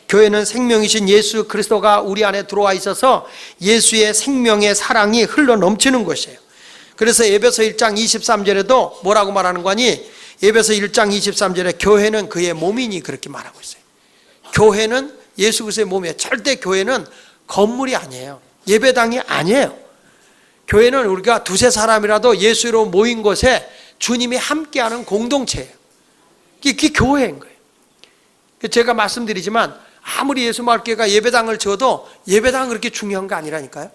교회는 생명이신 예수 그리스도가 우리 안에 들어와 있어서 예수의 생명의 사랑이 흘러 넘치는 것이에요. 그래서 에베소 1장 23절에도 뭐라고 말하는 거니? 에베소 1장 23절에 교회는 그의 몸이니 그렇게 말하고 있어요. 교회는 예수 그리스도의 몸이에요. 절대 교회는 건물이 아니에요. 예배당이 아니에요. 교회는 우리가 두세 사람이라도 예수로 모인 곳에 주님이 함께하는 공동체예요. 이게 교회인 거예요. 제가 말씀드리지만 아무리 예수마을교회가 예배당을 지어도 예배당은 그렇게 중요한 거 아니라니까요.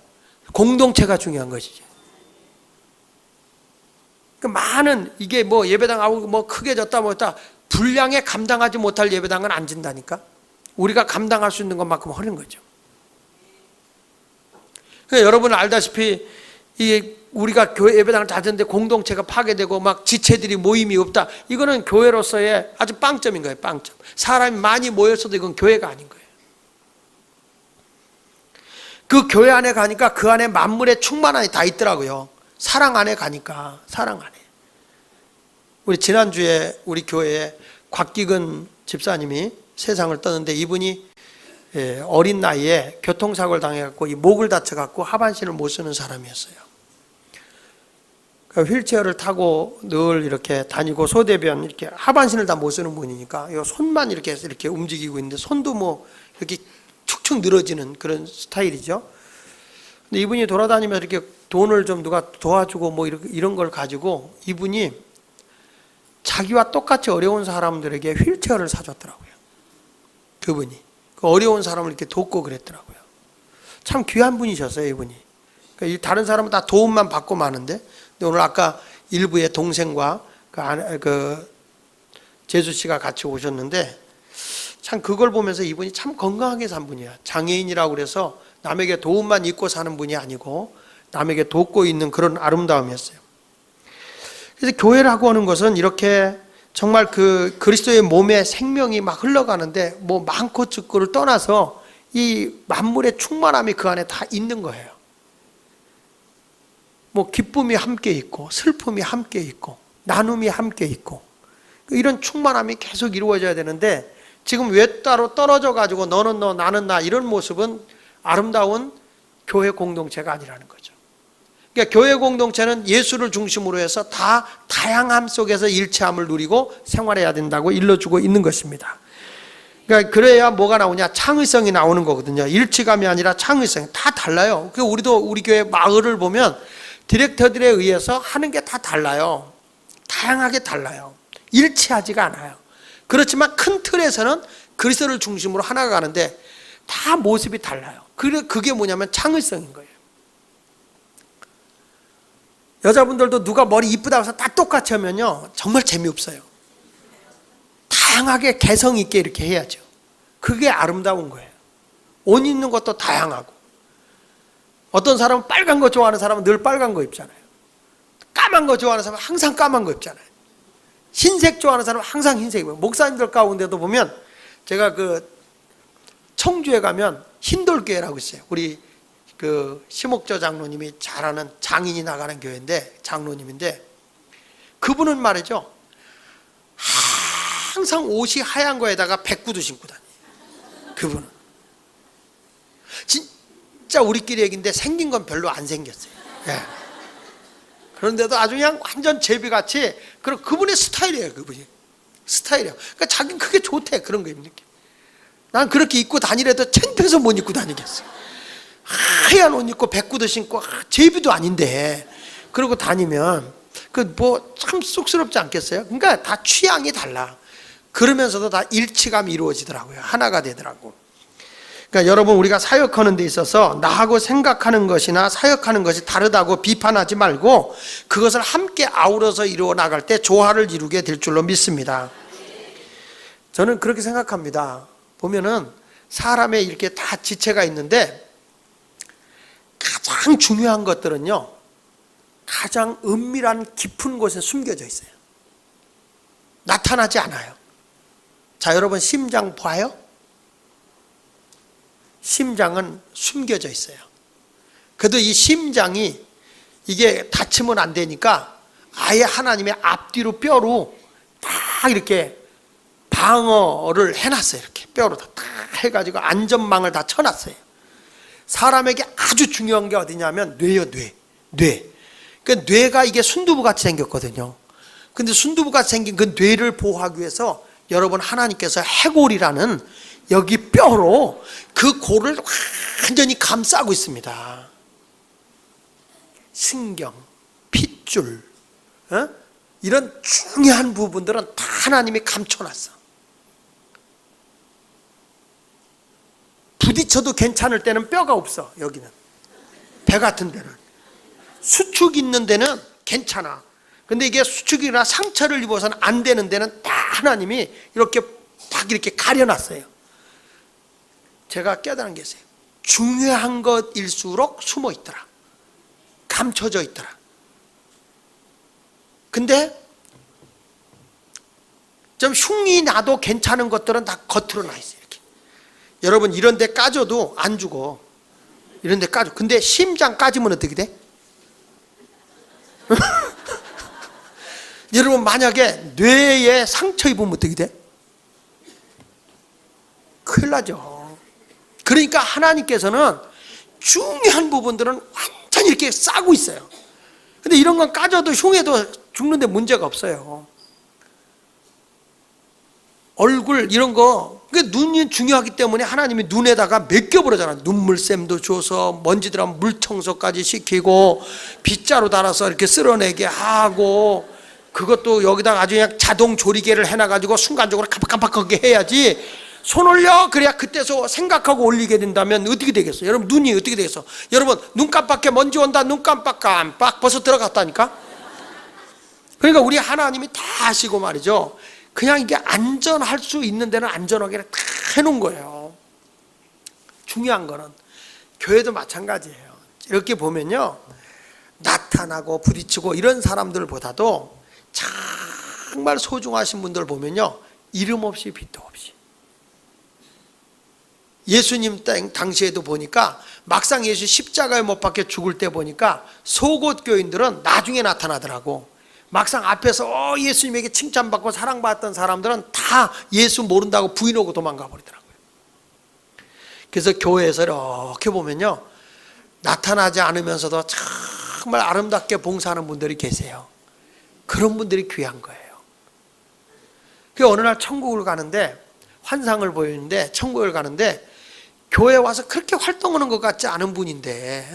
공동체가 중요한 것이죠. 많은 이게 뭐 예배당하고 뭐 크게 졌다 못했다 분량에 감당하지 못할 예배당은 안 진다니까. 우리가 감당할 수 있는 것만큼 하는 거죠. 그러니까 여러분 알다시피 이게 우리가 교회 예배당을 다녔는데 공동체가 파괴되고 막 지체들이 모임이 없다. 이거는 교회로서의 아주 빵점인 거예요. 빵점. 사람이 많이 모였어도 이건 교회가 아닌 거예요. 그 교회 안에 가니까 그 안에 만물의 충만함이 다 있더라고요. 사랑 안에 가니까 사랑 안에. 우리 지난주에 우리 교회에 곽기근 집사님이 세상을 떠는데 이분이 어린 나이에 교통사고를 당해갖고 이 목을 다쳐갖고 하반신을 못 쓰는 사람이었어요. 그러니까 휠체어를 타고 늘 이렇게 다니고 소대변 이렇게 하반신을 다 못 쓰는 분이니까 이 손만 이렇게 움직이고 있는데 손도 뭐 이렇게 축축 늘어지는 그런 스타일이죠. 근데 이분이 돌아다니면서 이렇게 돈을 좀 누가 도와주고 뭐 이런 걸 가지고 이분이 자기와 똑같이 어려운 사람들에게 휠체어를 사줬더라고요. 그분이 그 어려운 사람을 이렇게 돕고 그랬더라고요. 참 귀한 분이셨어요, 이분이. 그러니까 다른 사람은 다 도움만 받고 마는데 오늘 아까 일부의 동생과 그 재수 씨가 같이 오셨는데 참 그걸 보면서 이분이 참 건강하게 산 분이야. 장애인이라고 그래서 남에게 도움만 입고 사는 분이 아니고 남에게 돕고 있는 그런 아름다움이었어요. 그래서 교회라고 하는 것은 이렇게 정말 그 그리스도의 몸에 생명이 막 흘러가는데 뭐 많고 적고를 떠나서 이 만물의 충만함이 그 안에 다 있는 거예요. 뭐 기쁨이 함께 있고 슬픔이 함께 있고 나눔이 함께 있고 이런 충만함이 계속 이루어져야 되는데 지금 외따로 떨어져 가지고 너는 너 나는 나 이런 모습은 아름다운 교회 공동체가 아니라는 거죠. 그러니까 교회 공동체는 예수를 중심으로 해서 다 다양함 속에서 일체함을 누리고 생활해야 된다고 일러주고 있는 것입니다. 그러니까 그래야 뭐가 나오냐? 창의성이 나오는 거거든요. 일치감이 아니라 창의성. 다 달라요. 우리도 우리 교회 마을을 보면 디렉터들에 의해서 하는 게 다 달라요. 다양하게 달라요. 일치하지가 않아요. 그렇지만 큰 틀에서는 그리스도를 중심으로 하나가 가는데 다 모습이 달라요. 그게 뭐냐면 창의성인 거예요. 여자분들도 누가 머리 이쁘다고 해서 다 똑같이 하면요 정말 재미없어요. 다양하게 개성 있게 이렇게 해야죠. 그게 아름다운 거예요. 옷 입는 것도 다양하고 어떤 사람은 빨간 거 좋아하는 사람은 늘 빨간 거 입잖아요. 까만 거 좋아하는 사람은 항상 까만 거 입잖아요. 흰색 좋아하는 사람은 항상 흰색 입어요. 목사님들 가운데도 보면 제가 그 청주에 가면 흰돌교회라고 있어요. 우리 그 심옥저 장로님이 잘 아는 장인이 나가는 교회인데 장로님인데 그분은 말이죠. 항상 옷이 하얀 거에다가 백구두 신고 다녀요. 그분은. 진짜 우리끼리 얘기인데 생긴 건 별로 안 생겼어요. 예. 그런데도 아주 그냥 완전 제비같이 그분의 스타일이에요. 그분이 스타일이에요. 그러니까 자기는 그게 좋대. 그런 거 입는 게. 난 그렇게 입고 다니래도 창피해서 못 입고 다니겠어. 하얀 옷 입고 백구도 신고 제비도 아닌데 그러고 다니면 그 뭐 참 쑥스럽지 않겠어요? 그러니까 다 취향이 달라. 그러면서도 다 일치감이 이루어지더라고요. 하나가 되더라고. 그러니까 여러분 우리가 사역하는 데 있어서 나하고 생각하는 것이나 사역하는 것이 다르다고 비판하지 말고 그것을 함께 아우러서 이루어 나갈 때 조화를 이루게 될 줄로 믿습니다. 저는 그렇게 생각합니다. 보면은 사람의 이렇게 다 지체가 있는데 가장 중요한 것들은요 가장 은밀한 깊은 곳에 숨겨져 있어요. 나타나지 않아요. 자, 여러분 심장 봐요? 심장은 숨겨져 있어요. 그래도 이 심장이 이게 다치면 안 되니까 아예 하나님의 앞뒤로 뼈로 다 이렇게 방어를 해놨어요. 이렇게 뼈로 다 해가지고 안전망을 다 쳐놨어요. 사람에게 아주 중요한 게 어디냐면 뇌요, 뇌. 그 뇌가 이게 순두부같이 생겼거든요. 근데 순두부같이 생긴 그 뇌를 보호하기 위해서 여러분 하나님께서 해골이라는 여기 뼈로 그 골을 완전히 감싸고 있습니다. 신경, 핏줄, 이런 중요한 부분들은 다 하나님이 감춰놨어. 부딪혀도 괜찮을 때는 뼈가 없어. 여기는 배 같은 데는 수축 있는 데는 괜찮아. 근데 이게 수축이나 상처를 입어서는 안 되는 데는 다 하나님이 이렇게 딱 이렇게 가려놨어요. 제가 깨달은 게 있어요. 중요한 것일수록 숨어 있더라. 감춰져 있더라. 근데 좀 흉이 나도 괜찮은 것들은 다 겉으로 나 있어요. 이렇게. 여러분 이런 데 까져도 안 죽어. 이런 데 까져. 근데 심장 까지면 어떻게 돼? 여러분 만약에 뇌에 상처 입으면 어떻게 돼? 큰일 나죠. 그러니까 하나님께서는 중요한 부분들은 완전히 이렇게 싸고 있어요. 근데 이런 건 까져도 흉해도 죽는데 문제가 없어요. 얼굴 이런 거, 그러니까 눈이 중요하기 때문에 하나님이 눈에다가 맡겨버리잖아. 눈물샘도 줘서 먼지들하고 물청소까지 시키고 빗자루 달아서 이렇게 쓸어내게 하고, 그것도 여기다가 아주 그냥 자동 조리개를 해놔가지고 순간적으로 깜빡깜빡하게 해야지. 손 올려 그래야 그때서 생각하고 올리게 된다면 어떻게 되겠어요? 여러분 눈이 어떻게 되겠어? 여러분 눈 깜빡해 먼지 온다. 눈 깜빡 벌써 들어갔다니까. 그러니까 우리 하나님이 다 아시고 말이죠, 그냥 이게 안전할 수 있는 데는 안전하게 다 해놓은 거예요. 중요한 거는 교회도 마찬가지예요. 이렇게 보면요, 나타나고 부딪히고 이런 사람들보다도 정말 소중하신 분들 보면요, 이름 없이 빚도 없이. 예수님 당시에도 보니까 막상 예수 십자가에 못 박혀 죽을 때 보니까 속옷 교인들은 나중에 나타나더라고. 막상 앞에서 예수님에게 칭찬받고 사랑받았던 사람들은 다 예수 모른다고 부인하고 도망가 버리더라고요. 그래서 교회에서 이렇게 보면요, 나타나지 않으면서도 정말 아름답게 봉사하는 분들이 계세요. 그런 분들이 귀한 거예요. 그 어느 날 천국을 가는데 환상을 보이는데, 천국을 가는데 교회 와서 그렇게 활동하는 것 같지 않은 분인데,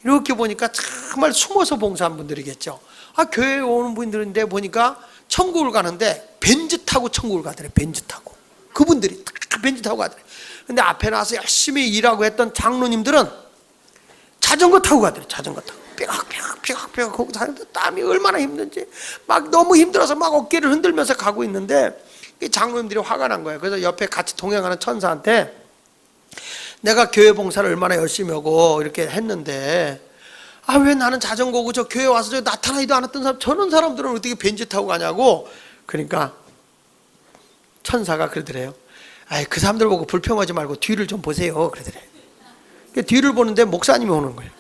이렇게 보니까 정말 숨어서 봉사한 분들이겠죠. 교회에 오는 분들인데 보니까 천국을 가는데 벤츠 타고 천국을 가더래. 벤츠 타고. 그분들이 다 벤츠 타고 가더래. 근데 앞에 나와서 열심히 일하고 했던 장로님들은 자전거 타고 가더래. 자전거 타고 삐걱삐걱 거기 사는데 땀이 얼마나 힘든지 막 너무 힘들어서 막 어깨를 흔들면서 가고 있는데, 장로님들이 화가 난 거예요. 그래서 옆에 같이 동행하는 천사한테, 내가 교회 봉사를 얼마나 열심히 하고 이렇게 했는데 왜 나는 자전거고 저 교회 와서 저 나타나지도 않았던 사람, 저런 사람들은 어떻게 벤츠 타고 가냐고. 그러니까 천사가 그러더래요. 그 사람들 보고 불평하지 말고 뒤를 좀 보세요. 그러더래. 뒤를 보는데 목사님이 오는 거예요.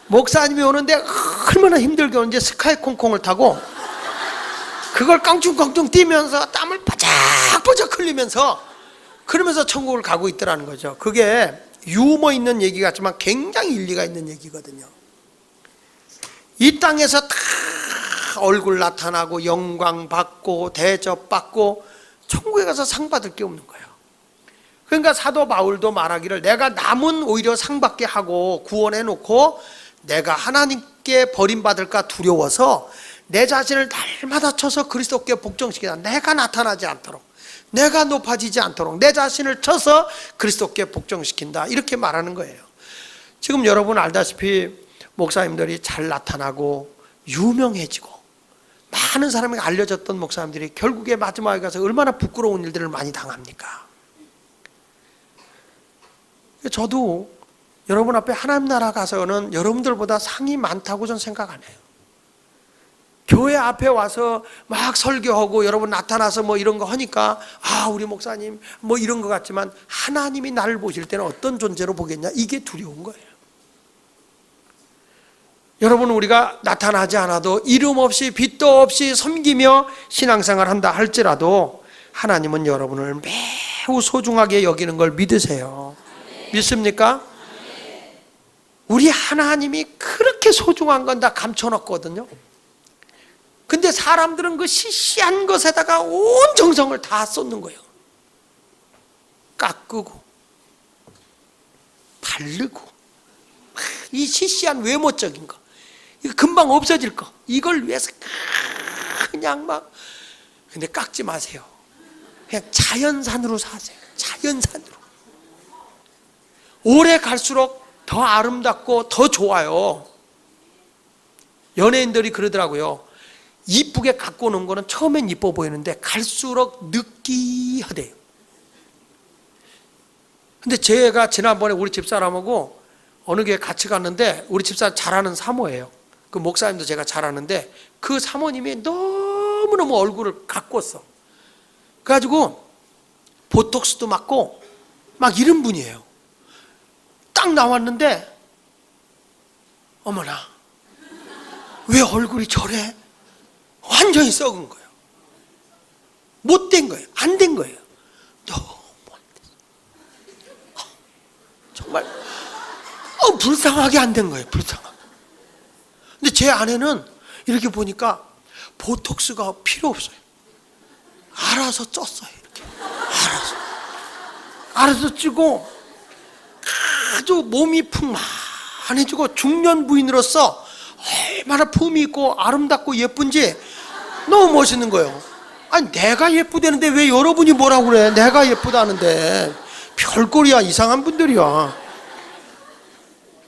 목사님이 오는데 얼마나 힘들게 오는지 스카이 콩콩을 타고 그걸 깡충깡충 뛰면서 땀을 바짝바짝 흘리면서 그러면서 천국을 가고 있더라는 거죠. 그게 유머 있는 얘기 같지만 굉장히 일리가 있는 얘기거든요. 이 땅에서 다 얼굴 나타나고 영광 받고 대접 받고 천국에 가서 상 받을 게 없는 거예요. 그러니까 사도 바울도 말하기를, 내가 남은 오히려 상 받게 하고 구원해 놓고 내가 하나님께 버림받을까 두려워서 내 자신을 날마다 쳐서 그리스도께 복종시키자. 내가 나타나지 않도록, 내가 높아지지 않도록 내 자신을 쳐서 그리스도께 복종시킨다, 이렇게 말하는 거예요. 지금 여러분 알다시피 목사님들이 잘 나타나고 유명해지고 많은 사람에게 알려졌던 목사님들이 결국에 마지막에 가서 얼마나 부끄러운 일들을 많이 당합니까? 저도 여러분 앞에 하나님 나라 가서는 여러분들보다 상이 많다고 저는 생각 안 해요. 교회 앞에 와서 막 설교하고 여러분 나타나서 뭐 이런 거 하니까 우리 목사님 뭐 이런 거 같지만, 하나님이 나를 보실 때는 어떤 존재로 보겠냐, 이게 두려운 거예요. 여러분, 우리가 나타나지 않아도 이름 없이 빚도 없이 섬기며 신앙생활 한다 할지라도 하나님은 여러분을 매우 소중하게 여기는 걸 믿으세요. 믿습니까? 우리 하나님이 그렇게 소중한 건 다 감춰놨거든요. 근데 사람들은 그 시시한 것에다가 온 정성을 다 쏟는 거예요. 깎고 바르고 이 시시한 외모적인 거, 이거 금방 없어질 거, 이걸 위해서 그냥 막. 근데 깎지 마세요. 그냥 자연산으로 사세요. 자연산으로. 오래 갈수록 더 아름답고 더 좋아요. 연예인들이 그러더라고요. 이쁘게 갖고 오는 거는 처음엔 이뻐 보이는데 갈수록 느끼하대요. 근데 제가 지난번에 우리 집사람하고 어느 교회 같이 갔는데, 우리 집사람 잘하는 사모예요. 그 목사님도 제가 잘하는데 그 사모님이 너무너무 얼굴을 가꿨어. 그래가지고 보톡스도 맞고 막 이런 분이에요. 딱 나왔는데 어머나 왜 얼굴이 저래? 완전히 썩은 거예요. 못된 거예요. 안 된 거예요. 너무 안 됐어. 정말 불쌍하게 안 된 거예요. 불쌍하게. 근데 제 아내는 이렇게 보니까 보톡스가 필요 없어요. 알아서 쪘어요. 이렇게 알아서 찌고 아주 몸이 풍만해지고 중년 부인으로서 얼마나 품이 있고 아름답고 예쁜지 너무 멋있는 거예요. 아니 내가 예쁘다는데 왜 여러분이 뭐라고 그래? 내가 예쁘다는데 별꼴이야. 이상한 분들이야.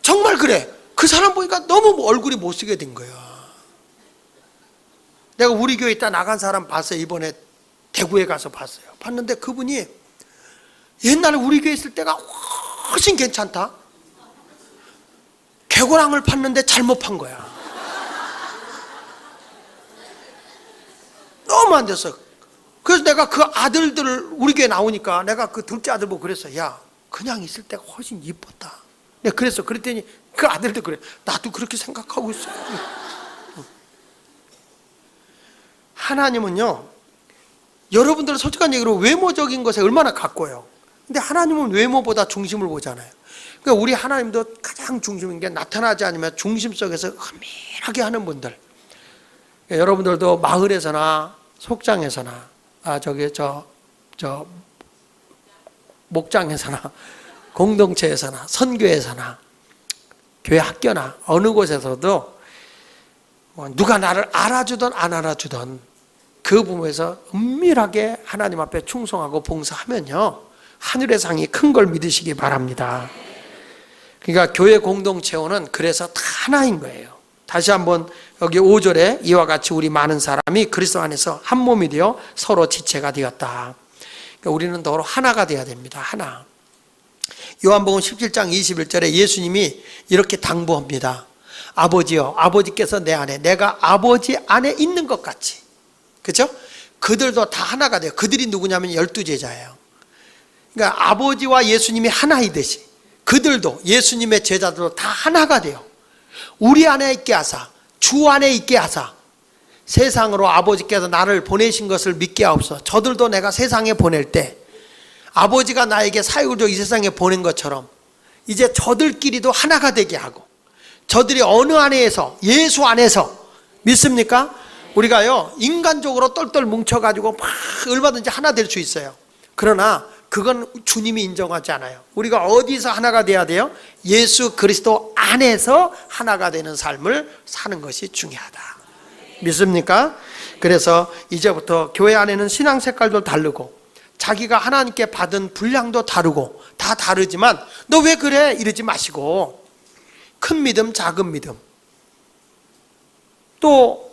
정말 그래. 그 사람 보니까 너무 얼굴이 못쓰게 된 거야. 내가 우리 교회 있다 나간 사람 봤어요. 이번에 대구에 가서 봤어요. 봤는데 그분이 옛날에 우리 교회 있을 때가 훨씬 괜찮다. 개고랑을 팠는데 잘못 판 거야. 너무 안 됐어. 그래서 내가 그 아들들을 우리 교회 나오니까 내가 그 둘째 아들 보고 그랬어. 야, 그냥 있을 때가 훨씬 이뻤다. 내가 그랬어. 그랬더니 그 아들도 그래. 나도 그렇게 생각하고 있어요. 하나님은요, 여러분들은 솔직한 얘기로 외모적인 것에 얼마나 가꿔요. 근데 하나님은 외모보다 중심을 보잖아요. 그러니까 우리 하나님도 가장 중심인 게 나타나지 않으면 중심 속에서 은밀하게 하는 분들. 그러니까 여러분들도 마을에서나 속장에서나 목장에서나 공동체에서나 선교에서나 교회 학교나 어느 곳에서도 누가 나를 알아주든 안 알아주든 그 부분에서 은밀하게 하나님 앞에 충성하고 봉사하면요, 하늘의 상이 큰 걸 믿으시기 바랍니다. 그러니까 교회 공동체원은 그래서 다 하나인 거예요. 다시 한번 여기 5절에 이와 같이 우리 많은 사람이 그리스도 안에서 한 몸이 되어 서로 지체가 되었다. 그러니까 우리는 더러 하나가 되어야 됩니다. 하나. 요한복음 17장 21절에 예수님이 이렇게 당부합니다. 아버지여, 아버지께서 내 안에, 내가 아버지 안에 있는 것 같이. 그렇죠? 그들도 다 하나가 돼요. 그들이 누구냐면 12제자예요. 그러니까 아버지와 예수님이 하나이듯이 그들도, 예수님의 제자들도 다 하나가 돼요. 우리 안에 있게 하사, 주 안에 있게 하사, 세상으로 아버지께서 나를 보내신 것을 믿게 하옵소서. 저들도 내가 세상에 보낼 때 아버지가 나에게 사역을 줘 이 세상에 보낸 것처럼 이제 저들끼리도 하나가 되게 하고, 저들이 어느 안에서, 예수 안에서, 믿습니까? 우리가요, 인간적으로 똘똘 뭉쳐가지고 막 얼마든지 하나 될 수 있어요. 그러나 그건 주님이 인정하지 않아요. 우리가 어디서 하나가 돼야 돼요? 예수 그리스도 안에서 하나가 되는 삶을 사는 것이 중요하다. 믿습니까? 그래서 이제부터 교회 안에는 신앙 색깔도 다르고 자기가 하나님께 받은 분량도 다르고 다 다르지만 너 왜 그래? 이러지 마시고 큰 믿음, 작은 믿음, 또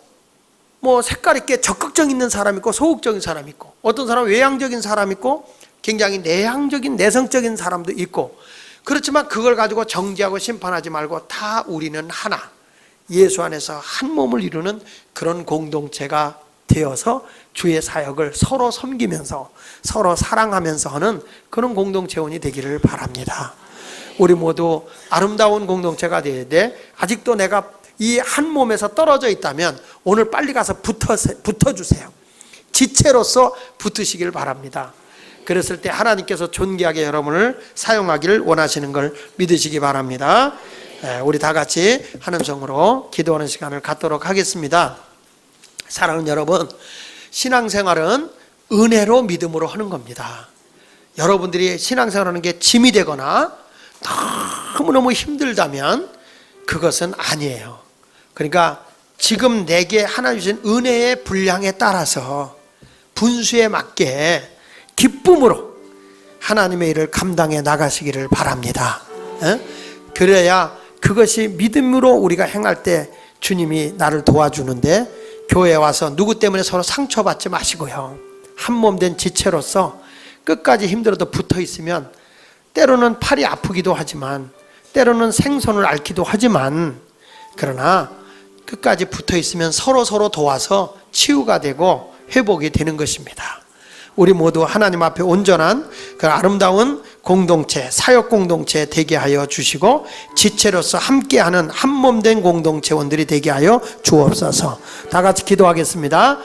뭐 색깔 있게 적극적 있는 사람 있고 소극적인 사람 있고, 어떤 사람은 외향적인 사람 있고 굉장히 내향적인 내성적인 사람도 있고, 그렇지만 그걸 가지고 정죄하고 심판하지 말고 다 우리는 하나, 예수 안에서 한 몸을 이루는 그런 공동체가 되어서 주의 사역을 서로 섬기면서 서로 사랑하면서 하는 그런 공동체원이 되기를 바랍니다. 우리 모두 아름다운 공동체가 되어야 돼. 아직도 내가 이 한 몸에서 떨어져 있다면 오늘 빨리 가서 붙어주세요. 지체로서 붙으시길 바랍니다. 그랬을 때 하나님께서 존귀하게 여러분을 사용하기를 원하시는 걸 믿으시기 바랍니다. 우리 다 같이 하늘성으로 기도하는 시간을 갖도록 하겠습니다. 사랑하는 여러분, 신앙생활은 은혜로 믿음으로 하는 겁니다. 여러분들이 신앙생활하는 게 짐이 되거나 너무너무 힘들다면 그것은 아니에요. 그러니까 지금 내게 하나님 주신 은혜의 분량에 따라서 분수에 맞게 기쁨으로 하나님의 일을 감당해 나가시기를 바랍니다. 그래야 그것이 믿음으로 우리가 행할 때 주님이 나를 도와주는데, 교회에 와서 누구 때문에 서로 상처받지 마시고요, 한 몸 된 지체로서 끝까지 힘들어도 붙어 있으면 때로는 팔이 아프기도 하지만 때로는 생선을 앓기도 하지만, 그러나 끝까지 붙어 있으면 서로 도와서 치유가 되고 회복이 되는 것입니다. 우리 모두 하나님 앞에 온전한 그 아름다운 공동체, 사역 공동체 되게 하여 주시고 지체로서 함께하는 한 몸 된 공동체원들이 되게 하여 주옵소서. 다 같이 기도하겠습니다.